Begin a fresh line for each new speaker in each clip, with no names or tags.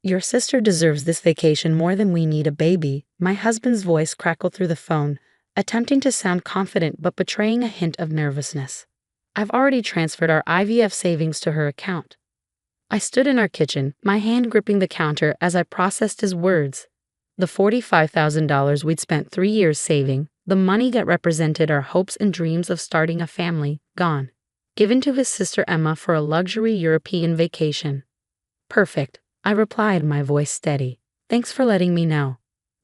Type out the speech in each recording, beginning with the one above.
Your sister deserves this vacation more than we need a baby. My husband's voice crackled through the phone, attempting to sound confident but betraying a hint of nervousness. I've already transferred our IVF savings to her account. I stood in our kitchen, my hand gripping the counter as I processed his words. The $45,000 we'd spent 3 years saving, the money that represented our hopes and dreams of starting a family, gone. Given to his sister Emma for a luxury European vacation. Perfect, I replied, my voice steady. Thanks for letting me know.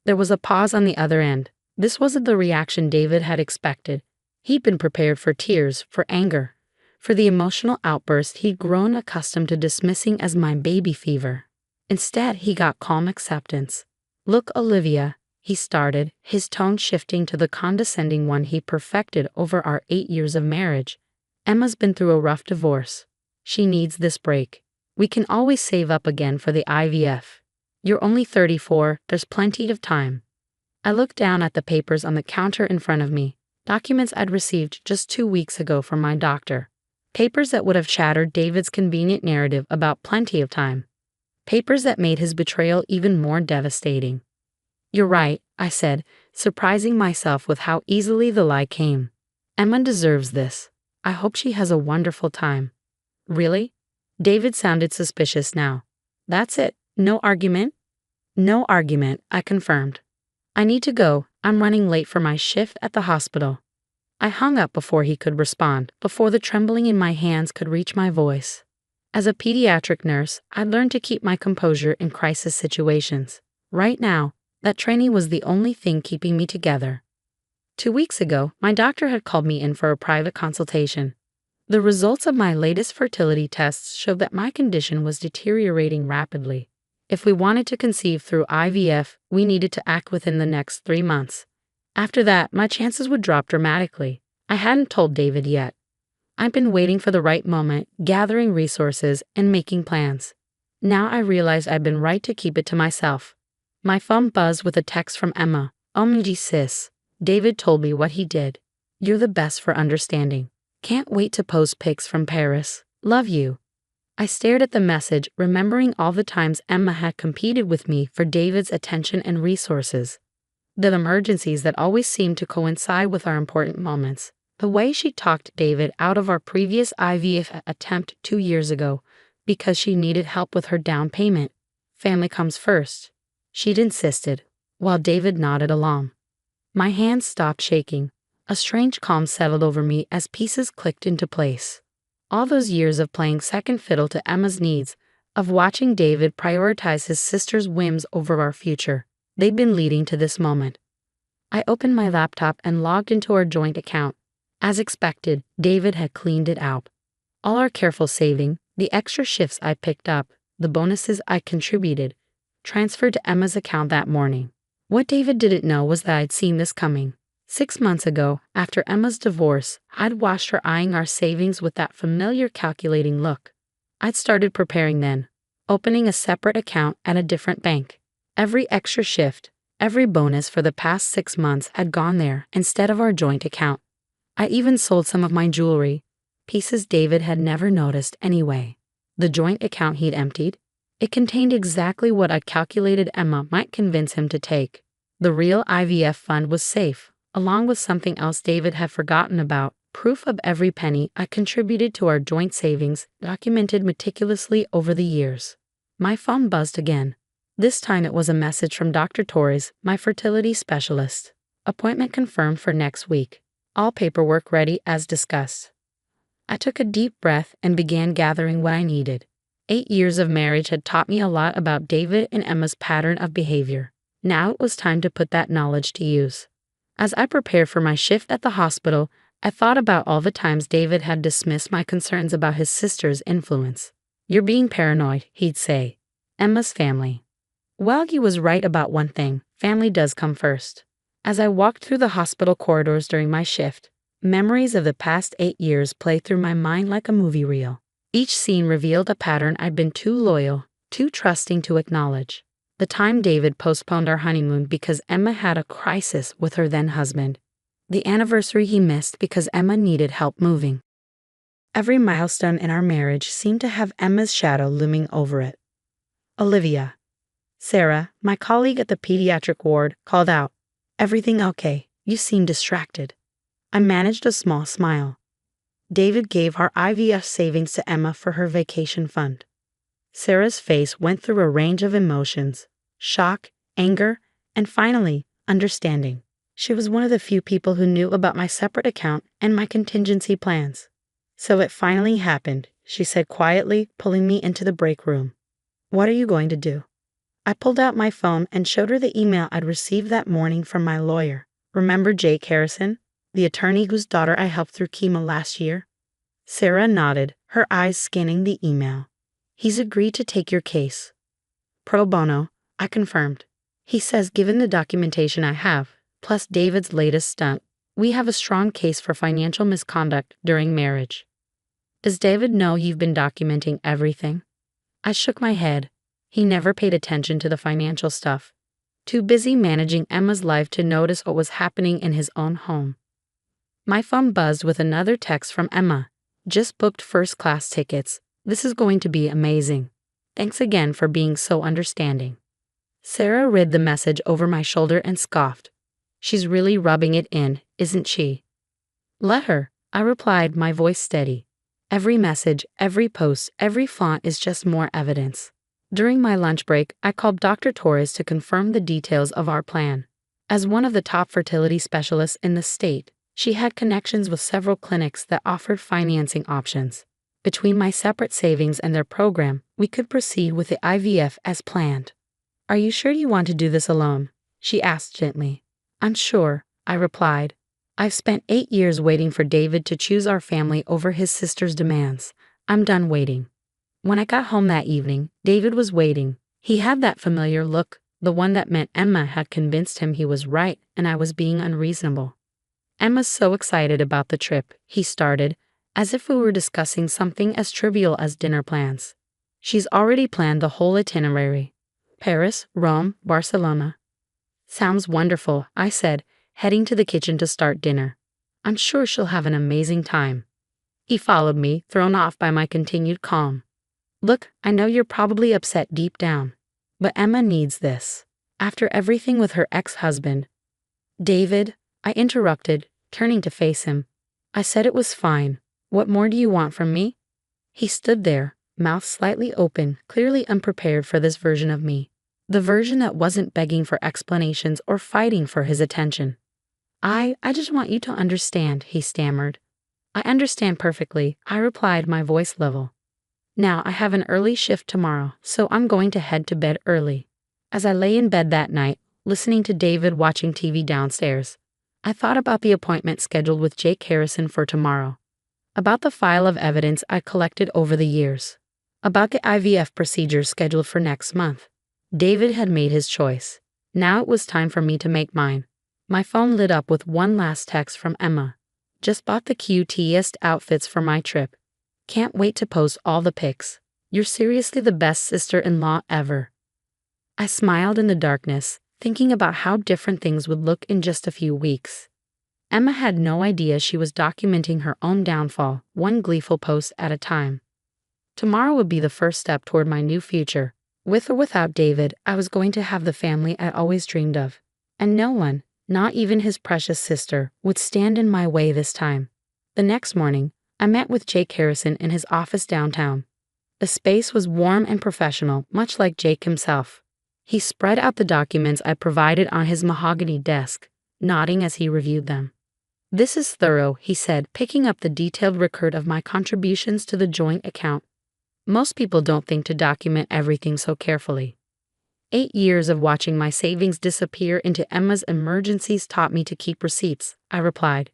There was a pause on the other end. This wasn't the reaction David had expected. He'd been prepared for tears, for anger, for the emotional outburst he'd grown accustomed to dismissing as my baby fever. Instead, he got calm acceptance. Look, Olivia, he started, his tone shifting to the condescending one he perfected over our 8 years of marriage. Emma's been through a rough divorce. She needs this break. We can always save up again for the IVF. You're only 34, there's plenty of time. I looked down at the papers on the counter in front of me, documents I'd received just 2 weeks ago from my doctor. Papers that would have shattered David's convenient narrative about plenty of time. Papers that made his betrayal even more devastating. You're right, I said, surprising myself with how easily the lie came. Emma deserves this. I hope she has a wonderful time. Really? David sounded suspicious now. That's it, no argument? No argument, I confirmed. I need to go, I'm running late for my shift at the hospital. I hung up before he could respond, before the trembling in my hands could reach my voice. As a pediatric nurse, I learned to keep my composure in crisis situations. Right now, that training was the only thing keeping me together. 2 weeks ago, my doctor had called me in for a private consultation. The results of my latest fertility tests showed that my condition was deteriorating rapidly. If we wanted to conceive through IVF, we needed to act within the next 3 months. After that, my chances would drop dramatically. I hadn't told David yet. I'd been waiting for the right moment, gathering resources, and making plans. Now I realized I'd been right to keep it to myself. My phone buzzed with a text from Emma. OMG sis. David told me what he did. You're the best for understanding. Can't wait to post pics from Paris. Love you. I stared at the message, remembering all the times Emma had competed with me for David's attention and resources. The emergencies that always seemed to coincide with our important moments. The way she talked David out of our previous IVF attempt 2 years ago because she needed help with her down payment. Family comes first. She'd insisted, while David nodded along. My hands stopped shaking. A strange calm settled over me as pieces clicked into place. All those years of playing second fiddle to Emma's needs, of watching David prioritize his sister's whims over our future, they'd been leading to this moment. I opened my laptop and logged into our joint account. As expected, David had cleaned it out. All our careful saving, the extra shifts I picked up, the bonuses I contributed, transferred to Emma's account that morning. What David didn't know was that I'd seen this coming. 6 months ago, after Emma's divorce, I'd watched her eyeing our savings with that familiar calculating look. I'd started preparing then, opening a separate account at a different bank. Every extra shift, every bonus for the past 6 months had gone there instead of our joint account. I even sold some of my jewelry, pieces David had never noticed anyway. The joint account he'd emptied, it contained exactly what I'd calculated Emma might convince him to take. The real IVF fund was safe, along with something else David had forgotten about, proof of every penny I contributed to our joint savings, documented meticulously over the years. My phone buzzed again. This time it was a message from Dr. Torres, my fertility specialist. Appointment confirmed for next week. All paperwork ready as discussed. I took a deep breath and began gathering what I needed. 8 years of marriage had taught me a lot about David and Emma's pattern of behavior. Now it was time to put that knowledge to use. As I prepared for my shift at the hospital, I thought about all the times David had dismissed my concerns about his sister's influence. You're being paranoid, he'd say. Emma's family. Well, he was right about one thing. Family does come first. As I walked through the hospital corridors during my shift, memories of the past 8 years played through my mind like a movie reel. Each scene revealed a pattern I'd been too loyal, too trusting to acknowledge. The time David postponed our honeymoon because Emma had a crisis with her then-husband. The anniversary he missed because Emma needed help moving. Every milestone in our marriage seemed to have Emma's shadow looming over it. Olivia, Sarah, my colleague at the pediatric ward, called out. Everything okay? You seem distracted. I managed a small smile. David gave our IVF savings to Emma for her vacation fund. Sarah's face went through a range of emotions: shock, anger, and finally, understanding. She was one of the few people who knew about my separate account and my contingency plans. So it finally happened, she said quietly, pulling me into the break room. What are you going to do? I pulled out my phone and showed her the email I'd received that morning from my lawyer. Remember Jake Harrison, the attorney whose daughter I helped through chemo last year? Sarah nodded, her eyes scanning the email. He's agreed to take your case. Pro bono, I confirmed. He says given the documentation I have, plus David's latest stunt, we have a strong case for financial misconduct during marriage. Does David know you've been documenting everything? I shook my head. He never paid attention to the financial stuff. Too busy managing Emma's life to notice what was happening in his own home. My phone buzzed with another text from Emma. Just booked first-class tickets. This is going to be amazing. Thanks again for being so understanding. Sarah read the message over my shoulder and scoffed. She's really rubbing it in, isn't she? Let her, I replied, my voice steady. Every message, every post, every font is just more evidence. During my lunch break, I called Dr. Torres to confirm the details of our plan. As one of the top fertility specialists in the state, she had connections with several clinics that offered financing options. Between my separate savings and their program, we could proceed with the IVF as planned. Are you sure you want to do this alone? She asked gently. I'm sure, I replied. I've spent 8 years waiting for David to choose our family over his sister's demands. I'm done waiting. When I got home that evening, David was waiting. He had that familiar look, the one that meant Emma had convinced him he was right and I was being unreasonable. Emma's so excited about the trip, he started, as if we were discussing something as trivial as dinner plans. She's already planned the whole itinerary. Paris, Rome, Barcelona. Sounds wonderful, I said, heading to the kitchen to start dinner. I'm sure she'll have an amazing time. He followed me, thrown off by my continued calm. Look, I know you're probably upset deep down, but Emma needs this. After everything with her ex-husband. David, I interrupted, turning to face him. I said it was fine. What more do you want from me? He stood there, mouth slightly open, clearly unprepared for this version of me. The version that wasn't begging for explanations or fighting for his attention. I just want you to understand, he stammered. I understand perfectly, I replied, my voice level. Now I have an early shift tomorrow, so I'm going to head to bed early. As I lay in bed that night, listening to David watching TV downstairs, I thought about the appointment scheduled with Jake Harrison for tomorrow. About the file of evidence I collected over the years. About the IVF procedures scheduled for next month. David had made his choice. Now it was time for me to make mine. My phone lit up with one last text from Emma. Just bought the cutest outfits for my trip. Can't wait to post all the pics. You're seriously the best sister-in-law ever. I smiled in the darkness, thinking about how different things would look in just a few weeks. Emma had no idea she was documenting her own downfall, one gleeful post at a time. Tomorrow would be the first step toward my new future. With or without David, I was going to have the family I always dreamed of. And no one, not even his precious sister, would stand in my way this time. The next morning, I met with Jake Harrison in his office downtown. The space was warm and professional, much like Jake himself. He spread out the documents I provided on his mahogany desk, nodding as he reviewed them. This is thorough, he said, picking up the detailed record of my contributions to the joint account. Most people don't think to document everything so carefully. 8 years of watching my savings disappear into Emma's emergencies taught me to keep receipts, I replied.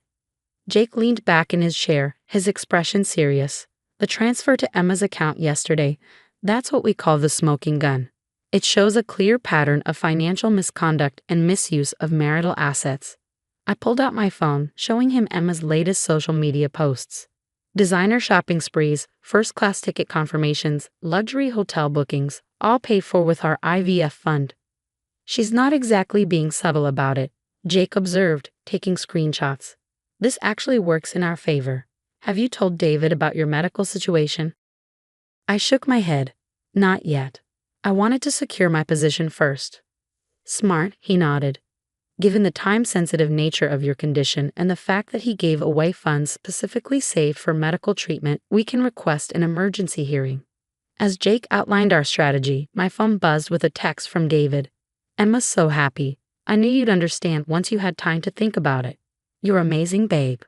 Jake leaned back in his chair, his expression serious. The transfer to Emma's account yesterday, that's what we call the smoking gun. It shows a clear pattern of financial misconduct and misuse of marital assets. I pulled out my phone, showing him Emma's latest social media posts. Designer shopping sprees, first-class ticket confirmations, luxury hotel bookings, all paid for with our IVF fund. She's not exactly being subtle about it, Jake observed, taking screenshots. This actually works in our favor. Have you told David about your medical situation? I shook my head. Not yet. I wanted to secure my position first. Smart, he nodded. Given the time-sensitive nature of your condition and the fact that he gave away funds specifically saved for medical treatment, we can request an emergency hearing. As Jake outlined our strategy, my phone buzzed with a text from David. Emma's so happy. I knew you'd understand once you had time to think about it. You're amazing, babe.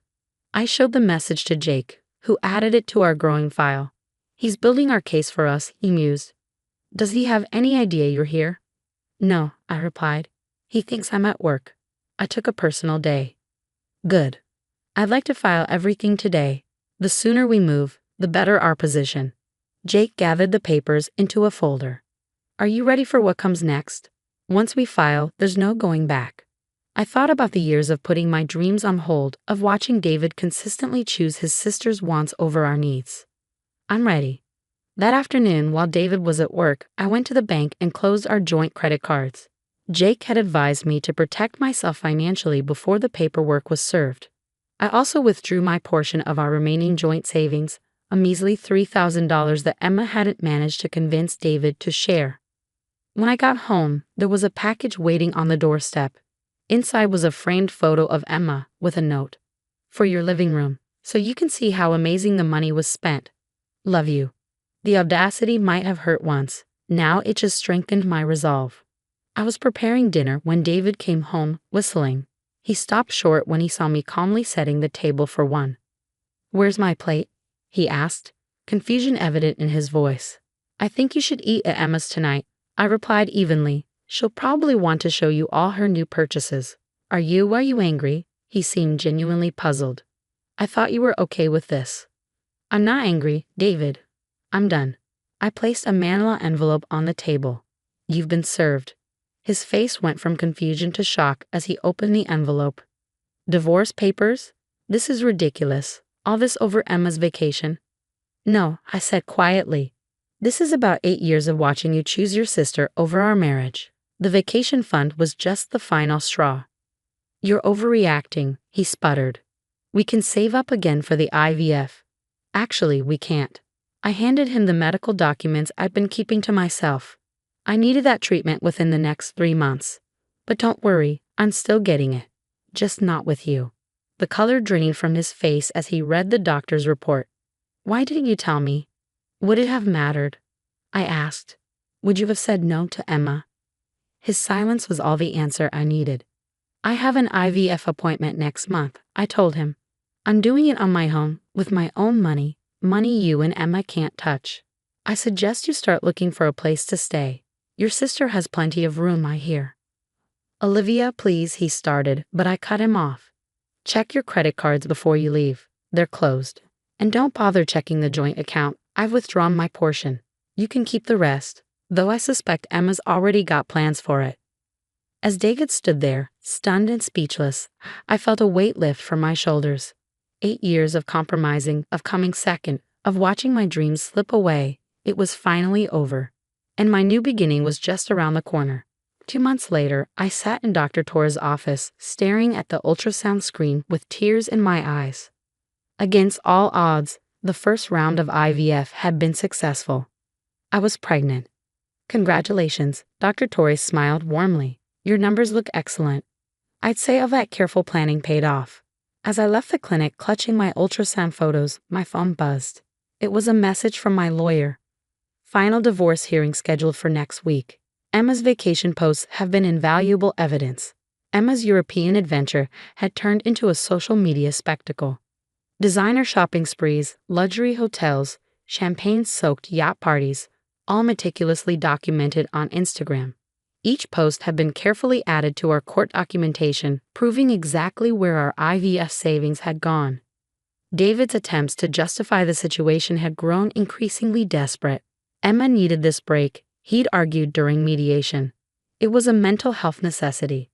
I showed the message to Jake, who added it to our growing file. He's building our case for us, he mused. Does he have any idea you're here? No, I replied. He thinks I'm at work. I took a personal day. Good. I'd like to file everything today. The sooner we move, the better our position. Jake gathered the papers into a folder. Are you ready for what comes next? Once we file, there's no going back. I thought about the years of putting my dreams on hold, of watching David consistently choose his sister's wants over our needs. I'm ready. That afternoon, while David was at work, I went to the bank and closed our joint credit cards. Jake had advised me to protect myself financially before the paperwork was served. I also withdrew my portion of our remaining joint savings, a measly $3,000 that Emma hadn't managed to convince David to share. When I got home, there was a package waiting on the doorstep. Inside was a framed photo of Emma with a note. For your living room, so you can see how amazing the money was spent. Love you. The audacity might have hurt once. Now it just strengthened my resolve. I was preparing dinner when David came home, whistling. He stopped short when he saw me calmly setting the table for one. Where's my plate? He asked, confusion evident in his voice. I think you should eat at Emma's tonight, I replied evenly. She'll probably want to show you all her new purchases. Are you angry? He seemed genuinely puzzled. I thought you were okay with this. I'm not angry, David. I'm done. I placed a manila envelope on the table. You've been served. His face went from confusion to shock as he opened the envelope. Divorce papers? This is ridiculous. All this over Emma's vacation? No, I said quietly. This is about 8 years of watching you choose your sister over our marriage. The vacation fund was just the final straw. You're overreacting, he sputtered. We can save up again for the IVF. Actually, we can't. I handed him the medical documents I'd been keeping to myself. I needed that treatment within the next 3 months. But don't worry, I'm still getting it. Just not with you. The color drained from his face as he read the doctor's report. Why didn't you tell me? Would it have mattered? I asked. Would you have said no to Emma? His silence was all the answer I needed. I have an IVF appointment next month, I told him. I'm doing it on my own, with my own money you and Emma can't touch. I suggest you start looking for a place to stay. Your sister has plenty of room, I hear. Olivia, please, he started, but I cut him off. Check your credit cards before you leave. They're closed. And don't bother checking the joint account. I've withdrawn my portion. You can keep the rest, though I suspect Emma's already got plans for it. As David stood there, stunned and speechless, I felt a weight lift from my shoulders. 8 years of compromising, of coming second, of watching my dreams slip away. It was finally over. And my new beginning was just around the corner. 2 months later, I sat in Dr. Torres' office, staring at the ultrasound screen with tears in my eyes. Against all odds, the first round of IVF had been successful. I was pregnant. Congratulations, Dr. Torres smiled warmly. Your numbers look excellent. I'd say all that careful planning paid off. As I left the clinic clutching my ultrasound photos, my phone buzzed. It was a message from my lawyer. Final divorce hearing scheduled for next week. Emma's vacation posts have been invaluable evidence. Emma's European adventure had turned into a social media spectacle. Designer shopping sprees, luxury hotels, champagne-soaked yacht parties, all meticulously documented on Instagram. Each post had been carefully added to our court documentation, proving exactly where our IVF savings had gone. David's attempts to justify the situation had grown increasingly desperate. Emma needed this break, he'd argued during mediation. It was a mental health necessity.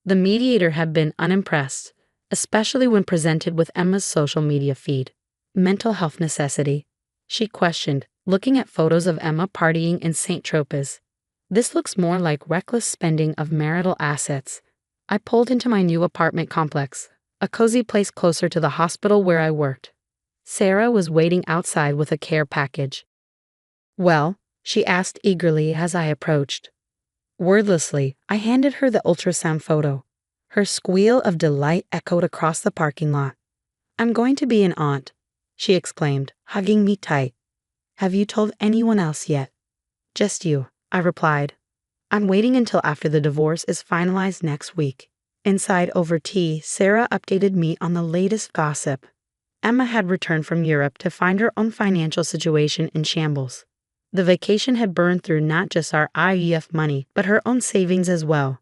The mediator had been unimpressed, especially when presented with Emma's social media feed. Mental health necessity, she questioned, looking at photos of Emma partying in St. Tropez. This looks more like reckless spending of marital assets. I pulled into my new apartment complex, a cozy place closer to the hospital where I worked. Sarah was waiting outside with a care package. Well, she asked eagerly as I approached. Wordlessly, I handed her the ultrasound photo. Her squeal of delight echoed across the parking lot. "I'm going to be an aunt," she exclaimed, hugging me tight. "Have you told anyone else yet?" "Just you," I replied. "I'm waiting until after the divorce is finalized next week." Inside over tea, Sarah updated me on the latest gossip. Emma had returned from Europe to find her own financial situation in shambles. The vacation had burned through not just our IVF money, but her own savings as well.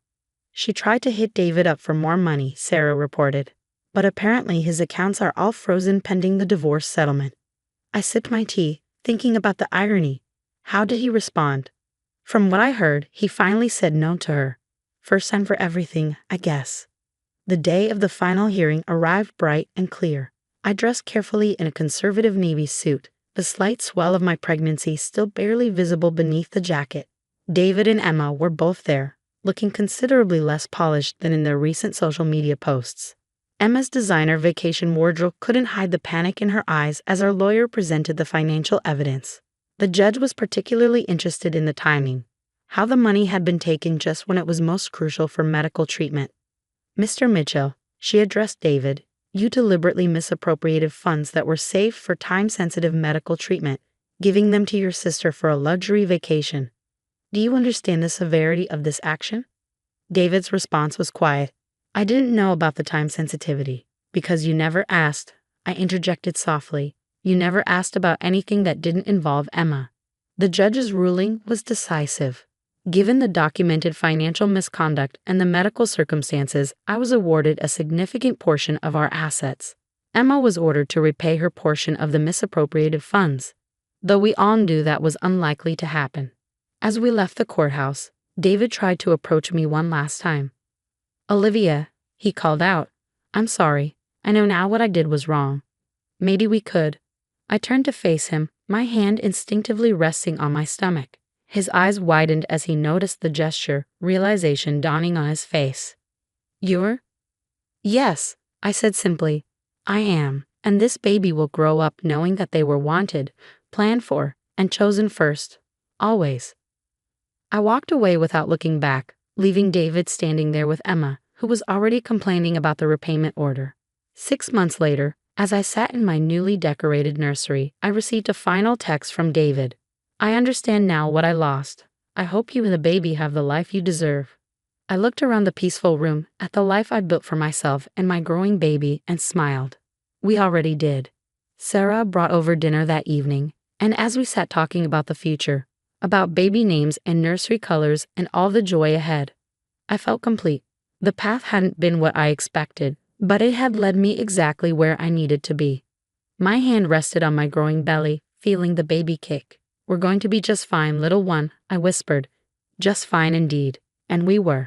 She tried to hit David up for more money, Sarah reported. But apparently his accounts are all frozen pending the divorce settlement. I sipped my tea, thinking about the irony. How did he respond? From what I heard, he finally said no to her. First time for everything, I guess. The day of the final hearing arrived bright and clear. I dressed carefully in a conservative navy suit, the slight swell of my pregnancy still barely visible beneath the jacket. David and Emma were both there, looking considerably less polished than in their recent social media posts. Emma's designer vacation wardrobe couldn't hide the panic in her eyes as our lawyer presented the financial evidence. The judge was particularly interested in the timing, how the money had been taken just when it was most crucial for medical treatment. "Mr. Mitchell," she addressed David, "you deliberately misappropriated funds that were saved for time-sensitive medical treatment, giving them to your sister for a luxury vacation. Do you understand the severity of this action?" David's response was quiet. "I didn't know about the time sensitivity. Because you never asked," I interjected softly. "You never asked about anything that didn't involve Emma." The judge's ruling was decisive. Given the documented financial misconduct and the medical circumstances, I was awarded a significant portion of our assets. Emma was ordered to repay her portion of the misappropriated funds, though we all knew that was unlikely to happen. As we left the courthouse, David tried to approach me one last time. "Olivia," he called out, "I'm sorry. I know now what I did was wrong. Maybe we could." I turned to face him, my hand instinctively resting on my stomach. His eyes widened as he noticed the gesture, realization dawning on his face. "You're?" "Yes," I said simply. "I am, and this baby will grow up knowing that they were wanted, planned for, and chosen first. Always." I walked away without looking back, leaving David standing there with Emma, who was already complaining about the repayment order. 6 months later, as I sat in my newly decorated nursery, I received a final text from David. "I understand now what I lost. I hope you and the baby have the life you deserve." I looked around the peaceful room at the life I built for myself and my growing baby and smiled. We already did. Sarah brought over dinner that evening, and as we sat talking about the future, about baby names and nursery colors and all the joy ahead, I felt complete. The path hadn't been what I expected, but it had led me exactly where I needed to be. My hand rested on my growing belly, feeling the baby kick. "We're going to be just fine, little one," I whispered. Just fine indeed. And we were.